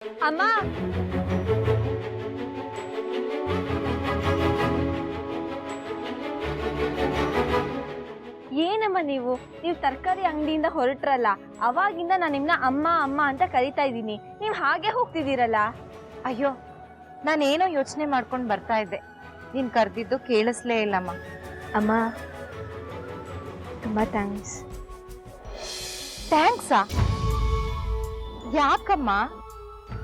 ಅಮ್ಮ, ಏನಮ್ಮ ನೀವು ತರಕಾರಿ ಅಂಗಡಿಯಿಂದ ಹೊರಟ್ರಲ್ಲ, ಅವಾಗಿಂದ ನಾನು ನಿಮ್ನ ಅಮ್ಮ ಅಮ್ಮ ಅಂತ ಕರಿತಾ ಇದ್ದೀನಿ. ನೀವು ಹಾಗೆ ಹೋಗ್ತಿದ್ದೀರಲ್ಲ. ಅಯ್ಯೋ, ನಾನೇನೋ ಯೋಚನೆ ಮಾಡ್ಕೊಂಡು ಬರ್ತಾ ಇದ್ದೆ, ನೀನ್ ಕರೆದಿದ್ದು ಕೇಳಿಸ್ಲೇ ಇಲ್ಲಮ್ಮ. ಅಮ್ಮ, ತುಂಬಾ ಥ್ಯಾಂಕ್ಸ್. ಥ್ಯಾಂಕ್ಸಾ? ಯಾಕಮ್ಮ?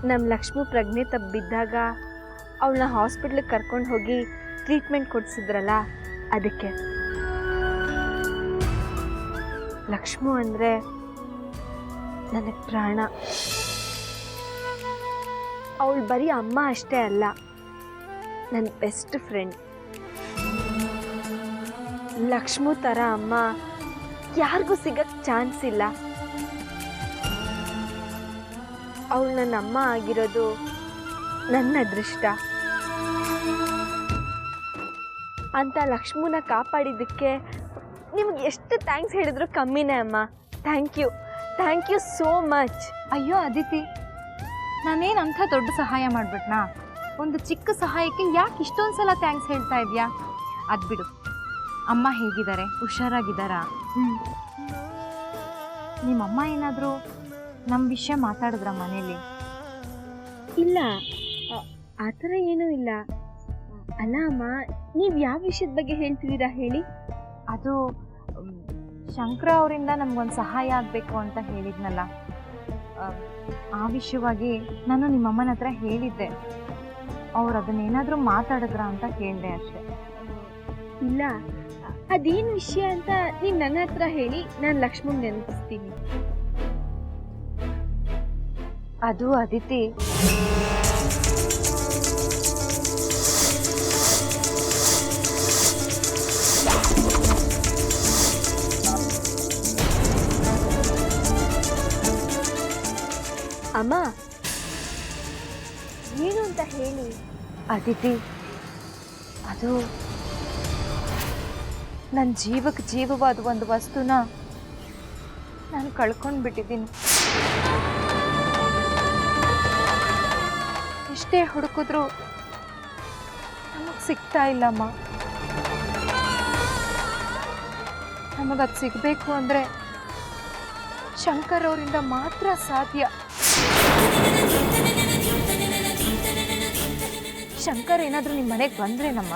ನಮ್ಮ ಲಕ್ಷ್ಮಿ ಪ್ರಜ್ಞೆ ತಬ್ಬಿದ್ದಾಗ ಅವಳನ್ನ ಹಾಸ್ಪಿಟ್ಲಿಗೆ ಕರ್ಕೊಂಡು ಹೋಗಿ ಟ್ರೀಟ್ಮೆಂಟ್ ಕೊಡಿಸಿದ್ರಲ್ಲ, ಅದಕ್ಕೆ. ಲಕ್ಷ್ಮು ಅಂದರೆ ನನಗೆ ಪ್ರಾಣ. ಅವಳು ಬರೀ ಅಮ್ಮ ಅಷ್ಟೇ ಅಲ್ಲ, ನನ್ನ ಬೆಸ್ಟ್ ಫ್ರೆಂಡ್. ಲಕ್ಷ್ಮು ಥರ ಅಮ್ಮ ಯಾರಿಗೂ ಸಿಗಕ್ಕೆ ಚಾನ್ಸ್ ಇಲ್ಲ. ಅವಳು ನನ್ನ ಅಮ್ಮ ಆಗಿರೋದು ನನ್ನ ಅದೃಷ್ಟ. ಅಂತ ಲಕ್ಷ್ಮುನ ಕಾಪಾಡಿದ್ದಕ್ಕೆ ನಿಮ್ಗೆ ಎಷ್ಟು ಥ್ಯಾಂಕ್ಸ್ ಹೇಳಿದ್ರು ಕಮ್ಮಿನೇ ಅಮ್ಮ. Thank you so much. ಅಯ್ಯೋ ಅದಿತಿ, ನಾನೇನು ಅಂಥ ದೊಡ್ಡ ಸಹಾಯ ಮಾಡ್ಬಿಟ್ನಾ? ಒಂದು ಚಿಕ್ಕ ಸಹಾಯಕ್ಕೆ ಯಾಕೆ ಇಷ್ಟೊಂದು ಸಲ ಥ್ಯಾಂಕ್ಸ್ ಹೇಳ್ತಾ ಇದೆಯಾ? ಅದು ಬಿಡು, ಅಮ್ಮ ಹೇಗಿದ್ದಾರೆ? ಹುಷಾರಾಗಿದ್ದಾರಾ? ನಿಮ್ಮಮ್ಮ ಏನಾದರೂ ನಮ್ಮ ವಿಷಯ ಮಾತಾಡಿದ್ರ ಮನೇಲಿ? ಇಲ್ಲ, ಆ ಥರ ಏನೂ ಇಲ್ಲ. ಅಲ್ಲ ಅಮ್ಮ, ನೀವು ಯಾವ ವಿಷಯದ ಬಗ್ಗೆ ಹೇಳ್ತಿದ್ದೀರಾ ಹೇಳಿ? ಅದು ಶಂಕರ ಅವರಿಂದ ನಮಗೊಂದು ಸಹಾಯ ಆಗಬೇಕು ಅಂತ ಹೇಳಿದ್ನಲ್ಲ, ಆ ವಿಷಯವಾಗಿ ನಾನು ನಿಮ್ಮಮ್ಮನ ಹತ್ರ ಹೇಳಿದ್ದೆ. ಅವ್ರು ಅದನ್ನೇನಾದರೂ ಮಾತಾಡಿದ್ರ ಅಂತ ಕೇಳಿದೆ ಅಷ್ಟೆ. ಇಲ್ಲ, ಅದೇನು ವಿಷಯ ಅಂತ ನೀವು ನನ್ನ ಹತ್ರ ಹೇಳಿ, ನಾನು ಲಕ್ಷ್ಮಣ್ ನೆನಪಿಸ್ತೀನಿ. ಅದು ಅದಿತಿ, ಅಮ್ಮ, ಏನು ಅಂತ ಹೇಳಿ. ಅದಿತಿ, ಅದು ನನ್ನ ಜೀವಕ್ಕೆ ಜೀವವಾದ ಒಂದು ವಸ್ತುನ ನಾನು ಕಳ್ಕೊಂಡು ಬಿಟ್ಟಿದ್ದೀನಿ. ಎಷ್ಟೇ ಹುಡುಕಿದ್ರು ನಮಗೆ ಸಿಗ್ತಾ ಇಲ್ಲಮ್ಮ. ನಮಗದು ಸಿಗಬೇಕು ಅಂದರೆ ಶಂಕರ್ ಅವರಿಂದ ಮಾತ್ರ ಸಾಧ್ಯ. ಶಂಕರ್ ಏನಾದರೂ ನಿಮ್ಮ ಮನೆಗೆ ಬಂದ್ರೇನಮ್ಮ?